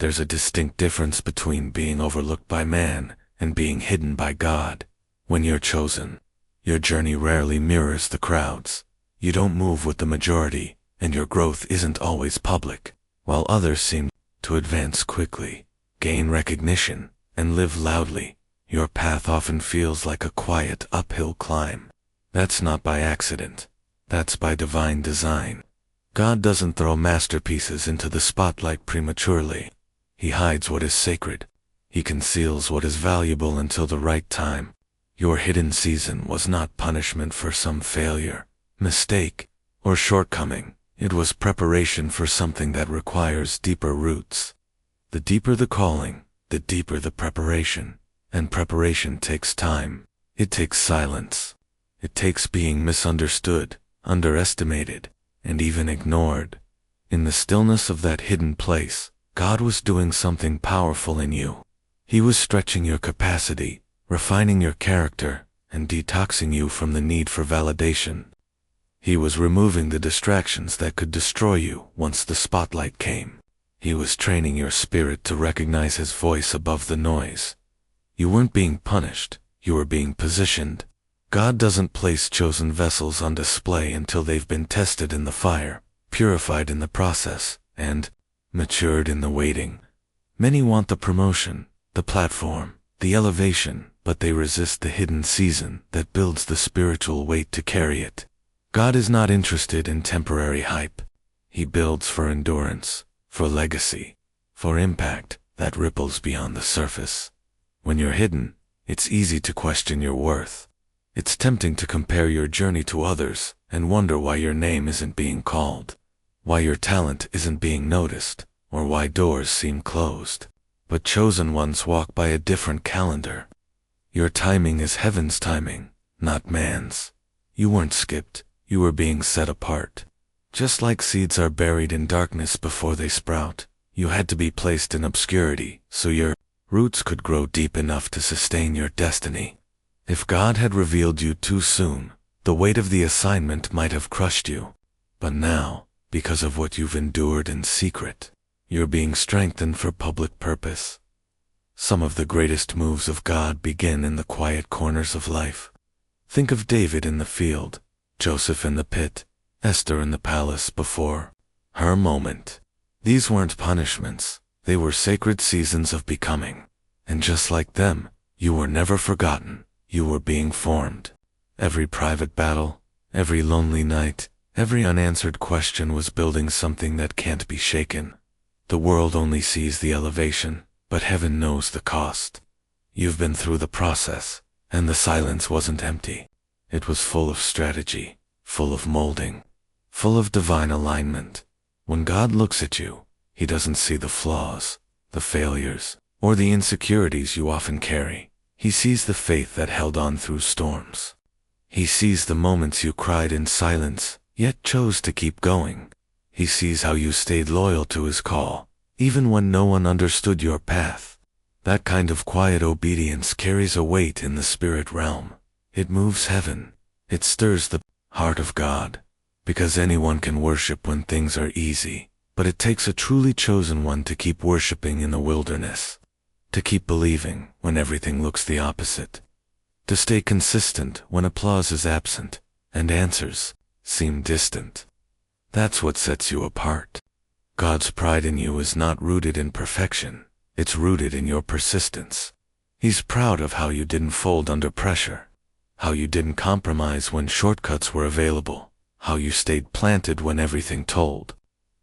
There's a distinct difference between being overlooked by man and being hidden by God. When you're chosen, your journey rarely mirrors the crowds. You don't move with the majority, and your growth isn't always public. While others seem to advance quickly, gain recognition, and live loudly, your path often feels like a quiet uphill climb. That's not by accident. That's by divine design. God doesn't throw masterpieces into the spotlight prematurely. He hides what is sacred. He conceals what is valuable until the right time. Your hidden season was not punishment for some failure, mistake, or shortcoming. It was preparation for something that requires deeper roots. The deeper the calling, the deeper the preparation. And preparation takes time. It takes silence. It takes being misunderstood, underestimated, and even ignored. In the stillness of that hidden place, God was doing something powerful in you. He was stretching your capacity, refining your character, and detoxing you from the need for validation. He was removing the distractions that could destroy you once the spotlight came. He was training your spirit to recognize His voice above the noise. You weren't being punished, you were being positioned. God doesn't place chosen vessels on display until they've been tested in the fire, purified in the process, and matured in the waiting. Many want the promotion, the platform, the elevation, but they resist the hidden season that builds the spiritual weight to carry it. God is not interested in temporary hype. He builds for endurance, for legacy, for impact that ripples beyond the surface. When you're hidden, it's easy to question your worth. It's tempting to compare your journey to others and wonder why your name isn't being called, why your talent isn't being noticed, or why doors seem closed. But chosen ones walk by a different calendar. Your timing is heaven's timing, not man's. You weren't skipped, you were being set apart. Just like seeds are buried in darkness before they sprout, you had to be placed in obscurity so your roots could grow deep enough to sustain your destiny. If God had revealed you too soon, the weight of the assignment might have crushed you. But now, because of what you've endured in secret, you're being strengthened for public purpose. Some of the greatest moves of God begin in the quiet corners of life. Think of David in the field, Joseph in the pit, Esther in the palace before her moment. These weren't punishments, they were sacred seasons of becoming. And just like them, you were never forgotten. You were being formed. Every private battle, every lonely night, every unanswered question was building something that can't be shaken. The world only sees the elevation, but heaven knows the cost. You've been through the process, and the silence wasn't empty. It was full of strategy, full of molding, full of divine alignment. When God looks at you, He doesn't see the flaws, the failures, or the insecurities you often carry. He sees the faith that held on through storms. He sees the moments you cried in silence, yet chose to keep going. He sees how you stayed loyal to His call, even when no one understood your path. That kind of quiet obedience carries a weight in the spirit realm. It moves heaven. It stirs the heart of God. Because anyone can worship when things are easy, but it takes a truly chosen one to keep worshiping in the wilderness. To keep believing when everything looks the opposite. To stay consistent when applause is absent and answers seem distant. That's what sets you apart. God's pride in you is not rooted in perfection, it's rooted in your persistence. He's proud of how you didn't fold under pressure, how you didn't compromise when shortcuts were available, how you stayed planted when everything told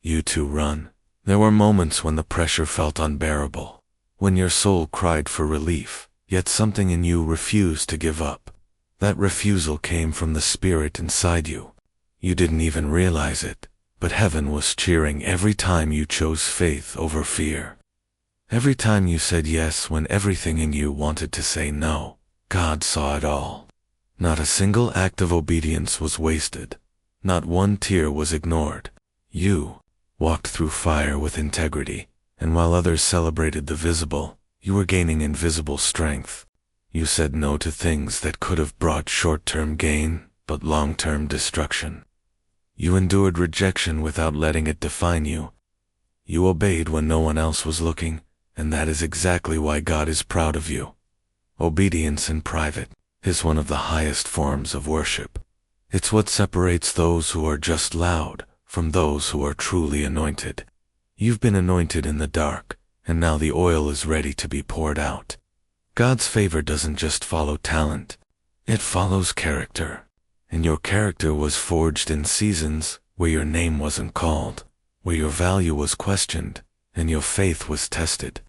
you to run. There were moments when the pressure felt unbearable. When your soul cried for relief, yet something in you refused to give up. That refusal came from the spirit inside you. You didn't even realize it, but heaven was cheering every time you chose faith over fear. Every time you said yes when everything in you wanted to say no, God saw it all. Not a single act of obedience was wasted. Not one tear was ignored. You walked through fire with integrity. And while others celebrated the visible, you were gaining invisible strength. You said no to things that could have brought short-term gain, but long-term destruction. You endured rejection without letting it define you. You obeyed when no one else was looking, and that is exactly why God is proud of you. Obedience in private is one of the highest forms of worship. It's what separates those who are just loud from those who are truly anointed. You've been anointed in the dark, and now the oil is ready to be poured out. God's favor doesn't just follow talent, it follows character. And your character was forged in seasons where your name wasn't called, where your value was questioned, and your faith was tested.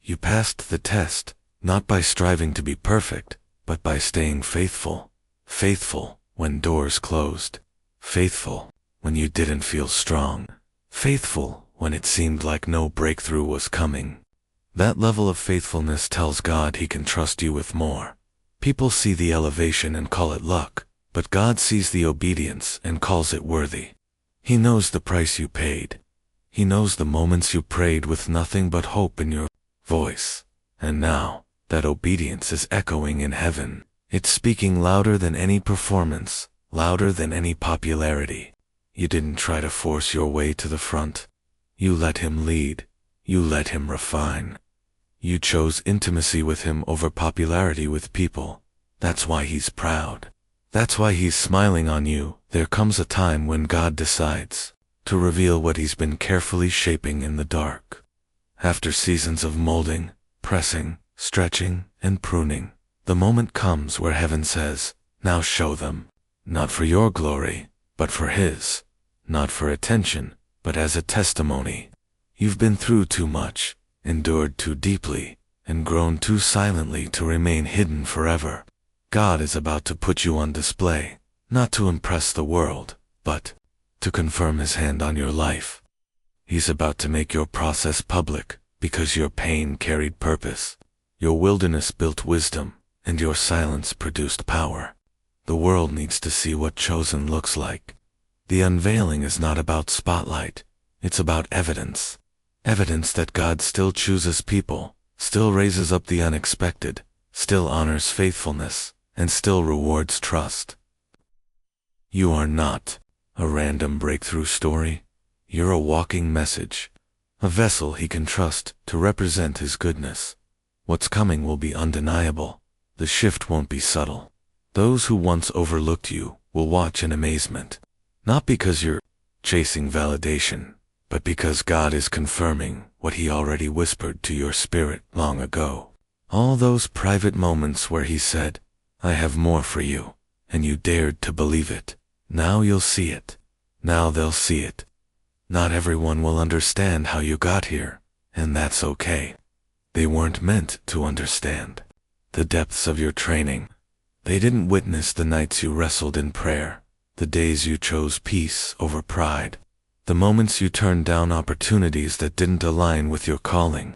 You passed the test, not by striving to be perfect, but by staying faithful. Faithful when doors closed. Faithful when you didn't feel strong. Faithful when it seemed like no breakthrough was coming. That level of faithfulness tells God He can trust you with more. People see the elevation and call it luck, but God sees the obedience and calls it worthy. He knows the price you paid. He knows the moments you prayed with nothing but hope in your voice. And now, that obedience is echoing in heaven. It's speaking louder than any performance, louder than any popularity. You didn't try to force your way to the front. You let Him lead. You let Him refine. You chose intimacy with Him over popularity with people. That's why He's proud. That's why He's smiling on you. There comes a time when God decides to reveal what He's been carefully shaping in the dark. After seasons of molding, pressing, stretching, and pruning, the moment comes where heaven says, "Now show them." Not for your glory, but for His. Not for attention, but as a testimony. You've been through too much, endured too deeply, and grown too silently to remain hidden forever. God is about to put you on display, not to impress the world, but to confirm His hand on your life. He's about to make your process public, because your pain carried purpose. Your wilderness built wisdom, and your silence produced power. The world needs to see what chosen looks like. The unveiling is not about spotlight, it's about evidence. Evidence that God still chooses people, still raises up the unexpected, still honors faithfulness, and still rewards trust. You are not a random breakthrough story. You're a walking message, a vessel He can trust to represent His goodness. What's coming will be undeniable. The shift won't be subtle. Those who once overlooked you will watch in amazement. Not because you're chasing validation, but because God is confirming what He already whispered to your spirit long ago. All those private moments where He said, "I have more for you," and you dared to believe it. Now you'll see it. Now they'll see it. Not everyone will understand how you got here, and that's okay. They weren't meant to understand the depths of your training. They didn't witness the nights you wrestled in prayer, the days you chose peace over pride, the moments you turned down opportunities that didn't align with your calling.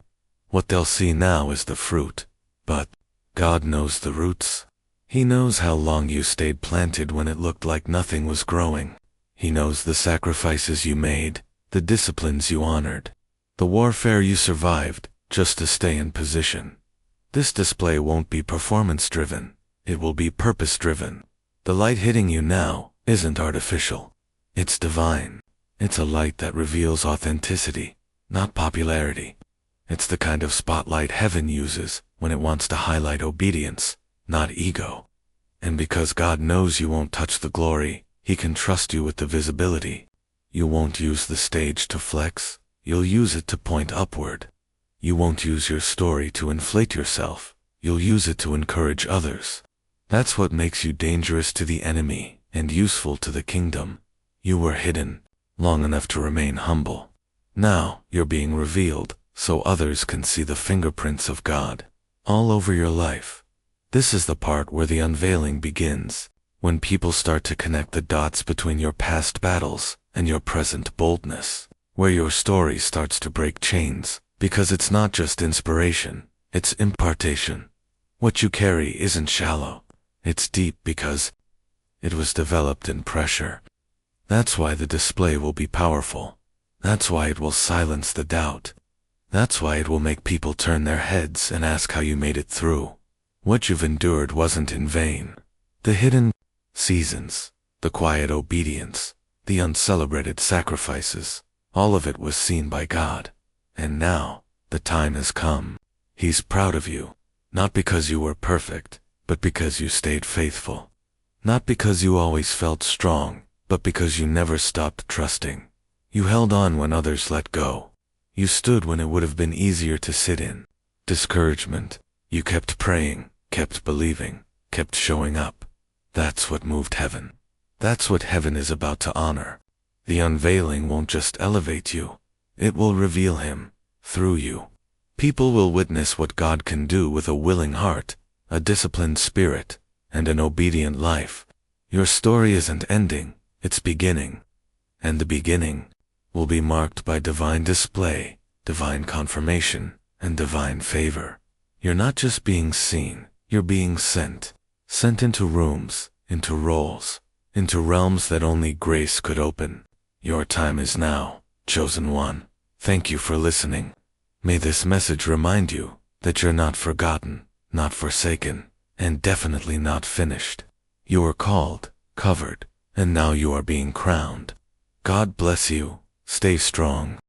What they'll see now is the fruit, but God knows the roots. He knows how long you stayed planted when it looked like nothing was growing. He knows the sacrifices you made, the disciplines you honored, the warfare you survived just to stay in position. This display won't be performance-driven, it will be purpose-driven. The light hitting you now isn't artificial. It's divine. It's a light that reveals authenticity, not popularity. It's the kind of spotlight heaven uses when it wants to highlight obedience, not ego. And because God knows you won't touch the glory, He can trust you with the visibility. You won't use the stage to flex, you'll use it to point upward. You won't use your story to inflate yourself, you'll use it to encourage others. That's what makes you dangerous to the enemy and useful to the kingdom. You were hidden long enough to remain humble. Now you're being revealed so others can see the fingerprints of God all over your life. This is the part where the unveiling begins, when people start to connect the dots between your past battles and your present boldness, where your story starts to break chains, because it's not just inspiration, it's impartation. What you carry isn't shallow, it's deep because it was developed in pressure. That's why the display will be powerful. That's why it will silence the doubt. That's why it will make people turn their heads and ask how you made it through. What you've endured wasn't in vain. The hidden seasons, the quiet obedience, the uncelebrated sacrifices, All of it was seen by God. And now, the time has come. He's proud of you, not because you were perfect, but because you stayed faithful. Not because you always felt strong, but because you never stopped trusting. You held on when others let go. You stood when it would have been easier to sit in discouragement. You kept praying, kept believing, kept showing up. That's what moved heaven. That's what heaven is about to honor. The unveiling won't just elevate you. It will reveal him through you. People will witness what God can do with a willing heart, a disciplined spirit, and an obedient life. Your story isn't ending, it's beginning. And the beginning will be marked by divine display, divine confirmation, and divine favor. You're not just being seen, you're being sent. Sent into rooms, into roles, into realms that only grace could open. Your time is now, chosen one. Thank you for listening. May this message remind you that you're not forgotten, not forsaken, and definitely not finished. You were called, covered, and now you are being crowned. God bless you. Stay strong.